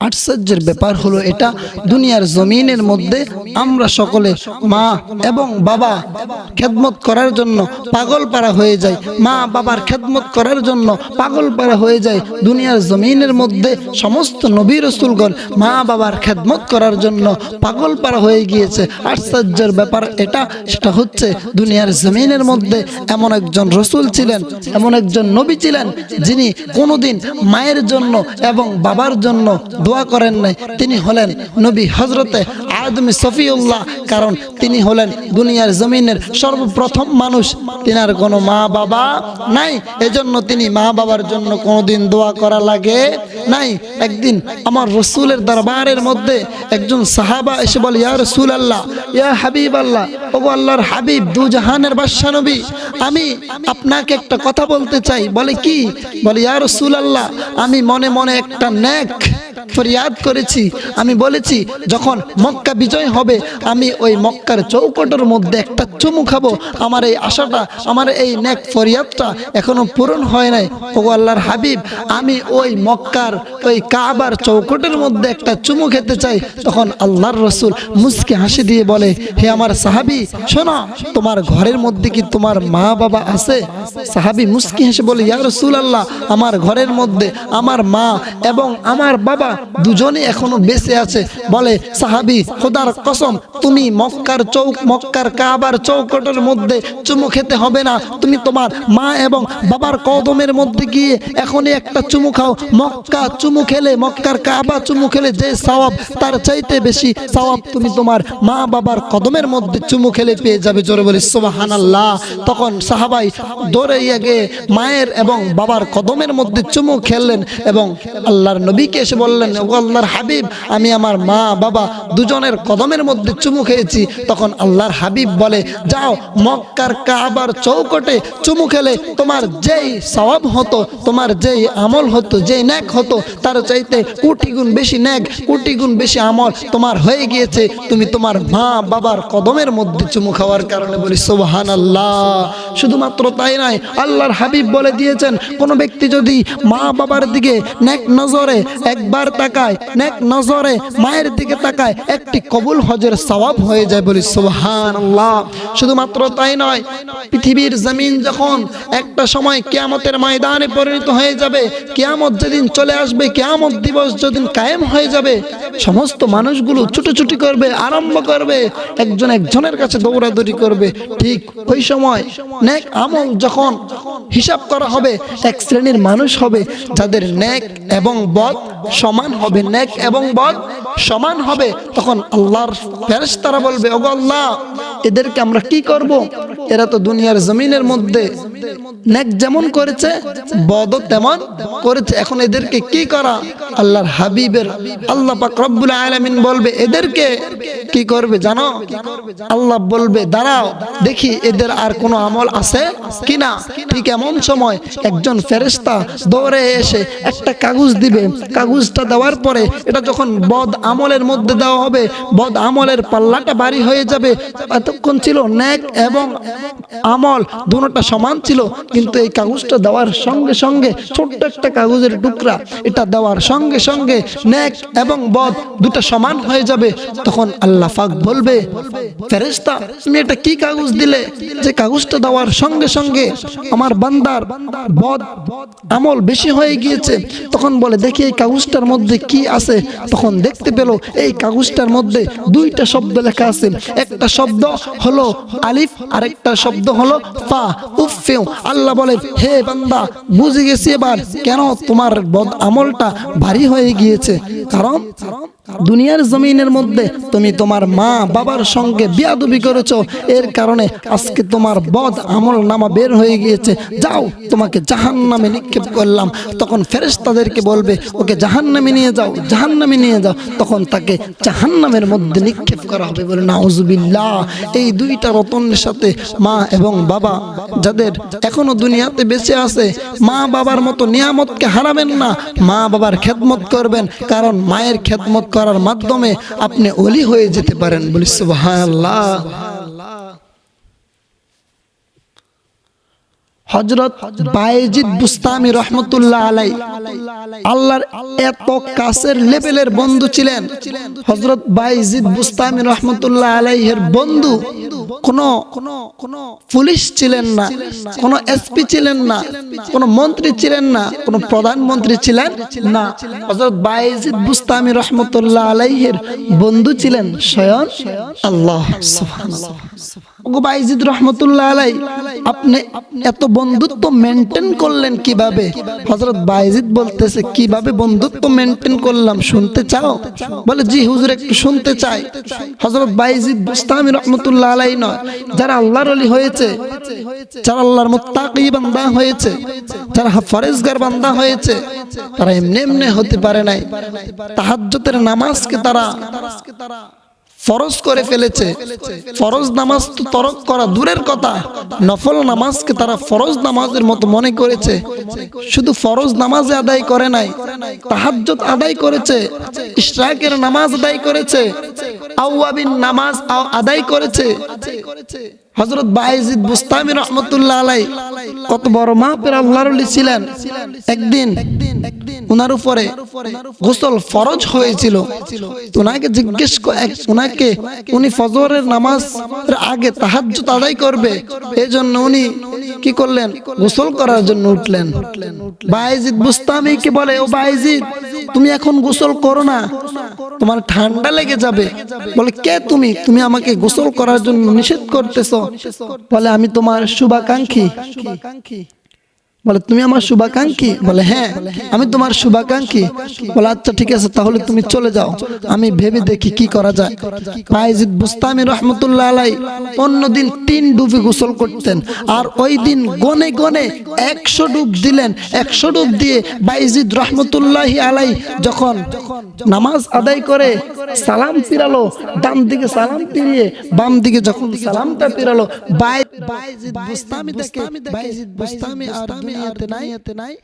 আশ্চর্যের ব্যাপার হলো এটা, দুনিয়ার জমিনের মধ্যে আমরা সকলে মা এবং বাবা খেদমত করার জন্য পাগল পারা হয়ে যায়, মা বাবার খেদমত করার জন্য পাগল পারা হয়ে যায়। দুনিয়ার জমিনের মধ্যে সমস্ত নবী রাসূলগণ মা বাবার খেদমত করার জন্য পাগল পারা হয়ে গিয়েছে। আশ্চর্যের ব্যাপার এটা, সেটা হচ্ছে দুনিয়ার জমিনের মধ্যে এমন একজন রাসূল ছিলেন, এমন একজন নবী ছিলেন যিনি কোনোদিন মায়ের জন্য এবং বাবার জন্য দোয়া করেন নাই। তিনি হলেন নবী হযরতে আদম সফিউল্লাহ। কারণ তিনি হলেন দুনিয়ার জমিনের সর্বপ্রথম মানুষ, তিনার কোনো মা বাবা নাই, এজন্য তিনি মা বাবার জন্য কোনোদিন দোয়া করা লাগে নাই। একদিন আমার রাসূলের দরবারের মধ্যে একজন সাহাবা এসে বলে, ইয়া রাসূলুল্লাহ, ইয়া হাবিবাল্লাহ, ওগো আল্লাহর হাবিব, দু জাহানের বাদশা নবী, আমি আপনাকে একটা কথা বলতে চাই। বলে কি? বলে, ইয়া রাসূলুল্লাহ, আমি মনে মনে একটা নেক ফরিয়াদ করেছি। আমি বলেছি যখন মক্কা বিজয় হবে আমি ওই মক্কার চৌকটের মধ্যে একটা চুমু খাবো। আমার এই আশাটা, আমার এই নেক ফরিয়াদটা এখনো পূরণ হয় নাই। ওগো আল্লাহর হাবিব, আমি ওই মক্কার ওই কাবার চৌকটের মধ্যে একটা চুমু খেতে চাই। তখন আল্লাহর রাসূল মুস্কি হাসি দিয়ে বলে, হে আমার সাহাবী, শোনো, তোমার ঘরের মধ্যে কি তোমার মা বাবা আছে? সাহাবী মুস্কি হেসে বলে, ইয়া রাসূলুল্লাহ, আমার ঘরের মধ্যে আমার মা এবং আমার বাবা দুজনে এখনো বেঁচে আছে। বলে সাহাবী, খোদার কসম, তুমি মক্কার কাবার চৌকটের মধ্যে চুমু খেতে হবে না, তুমি তোমার মা এবং বাবার কদমের মধ্যে গিয়ে এখনই একটা চুমু খাও। মক্কা চুমু খেলে, মক্কার কাবা চুমু খেলে যে সওয়াব, তার চাইতে বেশি সওয়াব তুমি তোমার মা বাবার কদমের মধ্যে চুমু খেলে পেয়ে যাবে। জোরে বলি সুবহানাল্লাহ। তখন সাহাবাই দৌড়ে গিয়ে মায়ের এবং বাবার কদমের মধ্যে চুমু খেললেন এবং আল্লাহর নবীকে এসে বললেন, ওগো আল্লাহর হাবিব, আমি আমার মা বাবা দুজনের কদমের মধ্যে চুমু খেয়েছি। তখন আল্লাহর হাবিব বলে, যাও, মক্কার কাবার চৌকটে চুমু খেলে তোমার যেই সওয়াব হতো, তোমার যেই আমল হতো, যেই নেক হতো, তার চাইতে কোটি গুণ বেশি নেক, কোটি গুণ বেশি আমল তোমার হয়ে গিয়েছে, তুমি তোমার মা বাবার কদমের মধ্যে চুমু খাওয়ার কারণে। বলি সুবহানাল্লাহ। শুধুমাত্র তাই নয়, আল্লাহর হাবিব বলে দিয়েছেন, কোনো ব্যক্তি যদি মা বাবার দিকে নেক নজরে একবার তাকায়, নেক নজরে মায়ের দিকে তাকায়, একটি কবুল হজের সওয়াব হয়ে যায়। বলি সুবহানাল্লাহ। শুধুমাত্র তাই নয়, পৃথিবীর জমিন যখন একটা সময় কিয়ামতের ময়দানে পরিণত হয়ে যাবে, কিয়ামত যেদিন চলে আসবে, কিয়ামত দিবস যেদিন কায়েম হয়ে যাবে, সমস্ত মানুষগুলো ছুটোছুটি করবে, আরম্ভ করবে, একজন একজনের কাছে দৌড়াদৌড়ি করবে। ঠিক ওই সময় নেক আমল যখন হিসাব করা হবে, এক শ্রেণীর মানুষ হবে যাদের নেক এবং বদ সমান হবে, নেক এবং বদ সমান হবে। তখন আল্লাহর ফেরেশতারা বলবে, ওগো আল্লাহ, এদেরকে আমরা কি করব? এরা তো দুনিয়ার জমিনের মধ্যে নেক যেমন করেছে, বদও তেমন করেছে, এখন এদেরকে কি করা? আল্লাহর হাবিবের আল্লাহ পাক রব্বুল আলামিন বলবে, এদেরকে কি করবে জানো? আল্লাহ বলবে, দাঁড়াও দেখি এদের আর কোনো আমল আছে কিনা। ঠিক এমন সময় একজন ফেরেশতা দৌড়ে এসে একটা কাগজ দিবে। কাগজটা দেওয়ার পরে এটা যখন বদ আমলের মধ্যে দেওয়া হবে, বদ আমলের পাল্লাটা ভারী হয়ে যাবে। এতক্ষণ ছিল নেক এবং আমল দুটোটা সমান ছিল, কিন্তু এই কাগজটা দেওয়ার সঙ্গে সঙ্গে, ছোট্ট একটা কাগজের টুকরা, এটা দেওয়ার সঙ্গে সঙ্গে নেক এবং বদ দুটো সমান হয়ে যাবে। তখন আল্লাহ পাক বলবে, ফেরেশতা, তুমি এটা কি কাগজ দিলে যে কাগজটা দেওয়ার সঙ্গে সঙ্গে আমার বান্দার বদ আমল বেশি হয়ে গিয়েছে? তখন বলে, দেখি এই কাগজটার মধ্যে কি আছে। তখন দেখতে পেল এই কাগজটার মধ্যে দুইটা শব্দ লেখা আছে। একটা শব্দ হলো আলিফ, আর একটা শব্দ হলো ফা, উফিউ। আল্লাহ বলে, হে বান্দা, বুঝে গেছি এবার কেন তোমার বদ আমলটা ভারী হয়ে গিয়েছে। কারণ দুনিয়ার জমিনের মধ্যে তুমি তোমার মা বাবার সঙ্গে বিয়াদবি করেছো, এর কারণে আজকে তোমার বদ আমল নামা বের হয়ে গিয়েছে। যাও, তোমাকে জাহান্নামে নিক্ষেপ করলাম। তখন ফেরেশতাদেরকে বলবে, ওকে জাহান্নামে নিয়ে যাও, জাহান্নামে নিয়ে যাও। তখন তাকে জাহান্নামের মধ্যে নিক্ষেপ করা হবে। বলে নাউজুবিল্লাহ। এই দুইটা রতনের সাথে মা এবং বাবা যাদের এখনো দুনিয়াতে বেঁচে আছে, মা বাবার মতো নিয়ামতকে হারাবেন না, মা বাবার খেদমত করবেন, কারণ মায়ের খেদমত করার মাধ্যমে আপনি ওলি হয়ে যেতে পারেন। বলি সুবহানাল্লাহ। হযরত বায়েজিদ বুস্তামি রহমতুল্লাহ আলাইহি আল্লাহর এত কাছের লেভেলের বন্ধু ছিলেন। হযরত বায়েজিদ বুস্তামি রহমতুল্লাহ আলাইহির বন্ধু কোন পুলিশ ছিলেন না, কোন এসপি ছিলেন না, কোন মন্ত্রী ছিলেন না, কোন প্রধানমন্ত্রী ছিলেন না। হযরত বায়েজিদ বুস্তামি রহমতুল্লাহ আলাইহির বন্ধু ছিলেন স্বয়ং আল্লাহ সুবহানাল্লাহ। ওগো বায়েজিদ রহমতুল্লাহ আলাইহি, আপনি এত বন্ধুত্ব মেইনটেইন করলেন কিভাবে? হযরত বায়েজিদ বলতেছে, কিভাবে বন্ধুত্ব মেইনটেইন করলাম শুনতে চাও? বলে জি হুজুর, একটু শুনতে চাই। হযরত বায়েজিদ বুস্তামি রহমতুল্লাহ আলাইহি নয়, যারা আল্লাহর ওলি হয়েছে, যারা আল্লাহর মুত্তাকি বান্দা হয়েছে, যারা ফরজগার বান্দা হয়েছে, তারা এমনি এমনি হতে পারে নাই। তাহাজ্জুদের নামাজকে তারা ফরজ করে ফেলেছে। ফরজ নামাজ তো তরক করা দূরের কথা, নফল নামাজকে তারা ফরজ নামাজের মতো মনে করেছে। শুধু ফরজ নামাজ আদায় করে নাই, তাহাজ্জুদ আদায় করেছে, ইশরাকের নামাজ আদায় করেছে, আওয়াবিন নামাজ আদায় করেছে। হযরত বায়েজিদ বুস্তামি রহমতুল্লাহ আলাইহি কত বড় মাপের আল্লাহর ওলি ছিলেন। একদিন ওনার উপরে গোসল ফরজ হয়েছিল। ওনাকে জিজ্ঞেস ওনাকে উনি ফজরের নামাজ আগে তাহাজ্জুদ আদায় করবে, এজন্য উনি কি করলেন? গোসল করার জন্য উঠলেন। বায়েজিদ বুস্তামিকে বলে, ও বায়েজিদ, তুমি এখন গোসল করো না, তোমার ঠান্ডা লেগে যাবে। বলে কে তুমি? তুমি আমাকে গোসল করার জন্য নিষেধ করতেছো? বলে আমি তোমার শুভাকাঙ্ক্ষী। বলে তুমি আমার শুভাকাঙ্ক্ষী? বলে হ্যাঁ, আমি তোমার শুভাকাঙ্ক্ষী। বলে আচ্ছা ঠিক আছে, তাহলে তুমি চলে যাও, আমি ভেবে দেখি কি করা যায়। বায়েজিদ বুস্তামি রহমতুল্লাহ আলাইহি অন্যদিন 3 ডুবে গোসল করতেন, আর ওই দিন গনে গনে 100 ডুব দিলেন। 100 ডুব দিয়ে বায়েজিদ রহমতুল্লাহি আলাইহি যখন নামাজ আদায় করে সালাম ফিরালো, ডান দিকে সালাম ফিরিয়ে বাম দিকে যখন সালামটা ফিরালো, বায়েজিদ বুস্তামি দেখে বায়েজিদ বুস্তামি আর দুনিয়াতে নাই।